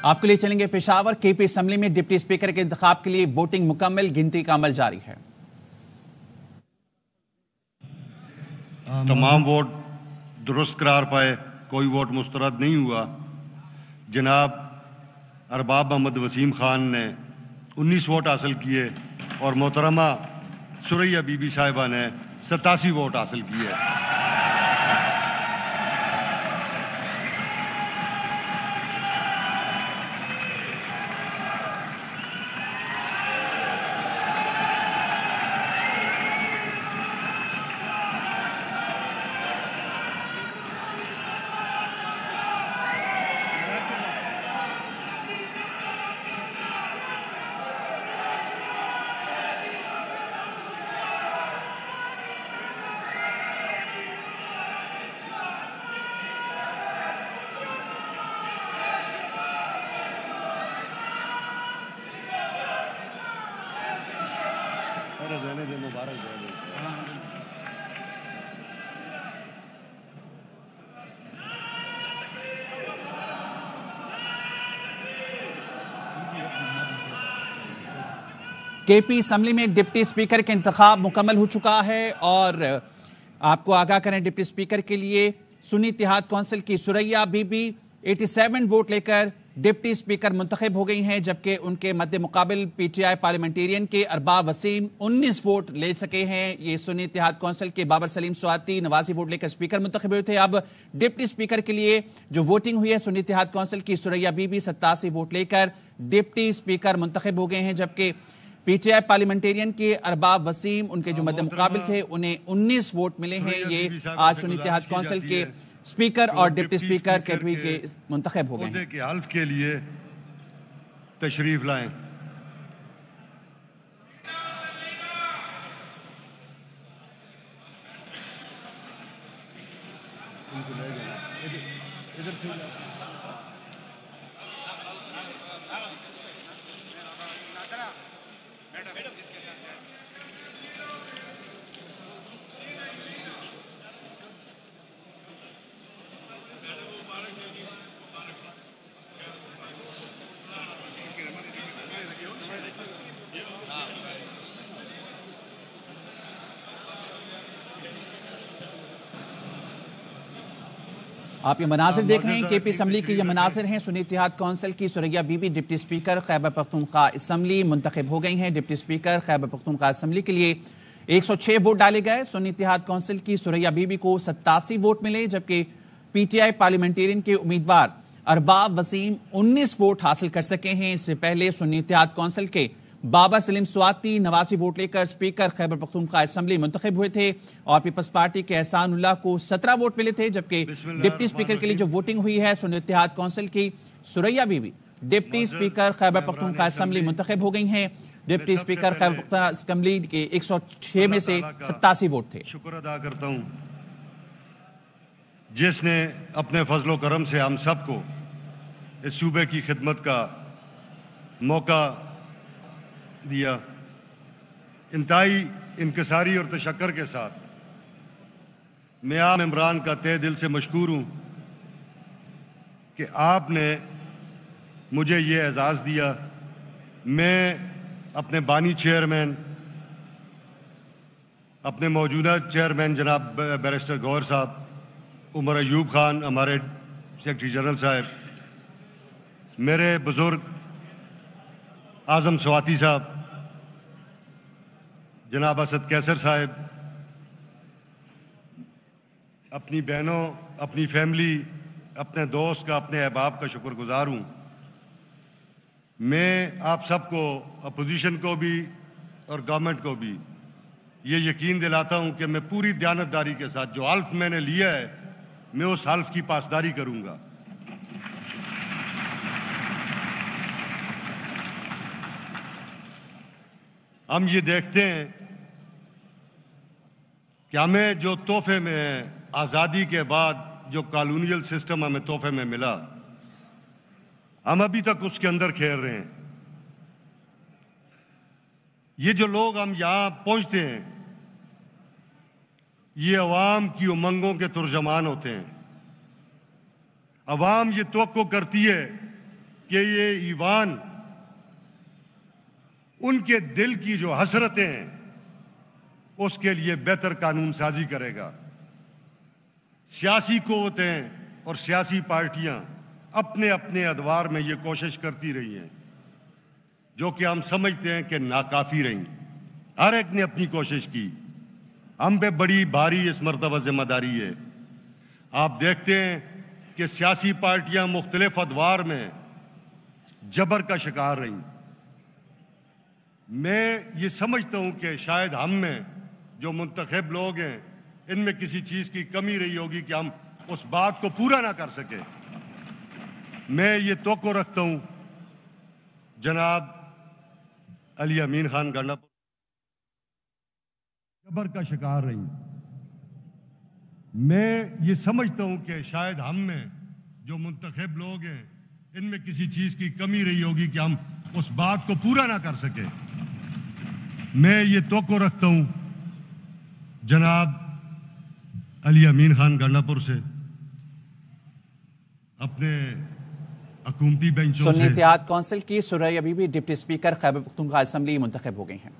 آپ کے لیے چلیں گے پشاور کے پی اسمبلی میں ڈپٹی اسپیکر کے انتخاب کے لیے ووٹنگ مکمل، گنتی کا عمل جاری ہے۔ تمام ووٹ درست قرار پائے، کوئی ووٹ مسترد نہیں ہوا۔ جناب ارباب محمد وسیم خان نے 19 ووٹ حاصل کیے اور محترمہ سریا بی بی صاحبہ نے 87 ووٹ حاصل کیے۔ کے پی اسمبلی میں ڈپٹی اسپیکر کے انتخاب مکمل ہو چکا ہے اور آپ کو آگاہ کریں ڈپٹی اسپیکر کے لیے سنی اتحاد کونسل کی سریا بی بی 87 ووٹ لے کر ڈپٹی اسپیکر منتخب ہو گئی ہیں، جبکہ ان کے مد مقابل پی ٹی آئی پارلیمنٹیرین کے ارباب وسیم 19 ووٹ لے سکے ہیں۔ یہ سنی اتحاد کونسل کے بابر سلیم سواتی 89 ووٹ لے کر اسپیکر منتخب ہوئے تھے۔ اب ڈپٹی اسپیکر کے لیے جو ووٹنگ ہوئی ہے سنی اتحاد کونسل کی سریا بی بی 87 ووٹ لے کر ڈپٹی اسپیکر منتخب ہو گئے ہیں، جبکہ پی ٹی آئی پارلیمنٹیرین کے ارباب وسیم ان کے جو مد مقابل تھے انہیں 19 ووٹ ملے ہیں۔ یہ آج سنی اتحاد کونسل کے اسپیکر اور ڈپٹی اسپیکر کیٹیگری کے منتخب ہو گئے ہیں۔ کے حلف کے لیے تشریف لائیں۔ آپ یہ مناظر دیکھ رہے ہیں، کے پی اسمبلی کے یہ مناظر ہیں۔ سنی اتحاد کونسل کی سریا be be deputy speaker Khyber Pakhtunkhwa assembly منتخب ہو گئی ہیں۔ Deputy speaker Khyber Pakhtunkhwa assembly کے لیے 106 ووٹ ڈالے گئے۔ سنی اتحاد کونسل کی سریا بی بی کو 87 ووٹ ملے، جبکہ پی ٹی آئی پارلیمنٹیرین کے امیدوار ارباب وسیم 19 ووٹ حاصل کر سکے ہیں۔ اس سے پہلے سنی اتحاد کونسل کے بابر سلیم سواتی 89 ووٹ لے کر اسپیکر خیبر پختونخوا اسمبلی منتخب ہوئے تھے اور پیپلز پارٹی کے احسان اللہ کو 17 ووٹ ملے تھے، جبکہ ڈپٹی اسپیکر کے لیے جو ووٹنگ ہوئی ہے سنی اتحاد کونسل کی سریا be be deputy speaker Khyber Pakhtunkhwa assembly منتخب ہو گئی ہیں۔ Deputy speaker Khyber Pakhtunkhwa assembly کے 106 میں سے 87 ووٹ تھے۔ شکر ادا کرتا ہوں جس نے اپنے فضل و کرم سے ہم سب کو اس صوبے کی خدمت کا موقع دیا۔ انتہائی انکساری اور تشکر کے ساتھ میں عام عمران کا تہ دل سے مشکور ہوں کہ آپ نے مجھے یہ اعزاز دیا۔ میں اپنے بانی چیئرمین، اپنے موجودہ چیئرمین جناب بیرسٹر گوہر صاحب، عمر ایوب خان ہمارے سیکرٹری جنرل صاحب، میرے بزرگ اعظم سواتی صاحب، جناب اسد کیسر صاحب، اپنی بہنوں، اپنی فیملی، اپنے دوست کا، اپنے احباب کا شکر گزار ہوں۔ میں آپ سب کو، اپوزیشن کو بھی اور گورنمنٹ کو بھی یہ یقین دلاتا ہوں کہ میں پوری دیانتداری کے ساتھ جو حلف میں نے لیا ہے میں اس حلف کی پاسداری کروں گا۔ ہم یہ دیکھتے ہیں کہ ہمیں جو تحفے میں آزادی کے بعد جو کالونیل سسٹم ہمیں تحفے میں ملا، ہم ابھی تک اس کے اندر کھیل رہے ہیں۔ یہ جو لوگ ہم یہاں پہنچتے ہیں یہ عوام کی امنگوں کے ترجمان ہوتے ہیں۔ عوام یہ توقع کرتی ہے کہ یہ ایوان ان کے دل کی جو حسرتیں ہیں اس کے لیے بہتر قانون سازی کرے گا۔ سیاسی قوتیں اور سیاسی پارٹیاں اپنے اپنے ادوار میں یہ کوشش کرتی رہی ہیں جو کہ ہم سمجھتے ہیں کہ ناکافی رہیں۔ ہر ایک نے اپنی کوشش کی، ہم پہ بڑی بھاری اس مرتبہ ذمہ داری ہے۔ آپ دیکھتے ہیں کہ سیاسی پارٹیاں مختلف ادوار میں جبر کا شکار رہیں۔ میں یہ سمجھتا ہوں کہ شاید ہم میں جو منتخب لوگ ہیں ان میں کسی چیز کی کمی رہی ہوگی کہ ہم اس بات کو پورا نہ کر سکے۔ میں یہ توقع رکھتا ہوں جناب علی امین خان گنڈا جبر کا شکار رہیں۔ میں یہ سمجھتا ہوں کہ شاید ہم میں جو منتخب لوگ ہیں ان میں کسی چیز کی کمی رہی ہوگی کہ ہم اس بات کو پورا نہ کر سکے۔ میں یہ توقع رکھتا ہوں جناب علی امین خان گنڈا پور سے، اپنے حکومتی بینچوں سے۔ سنی اتحاد کونسل کی سریا be be deputy speaker Khyber Pakhtunkhwa assembly منتخب ہو گئی ہیں۔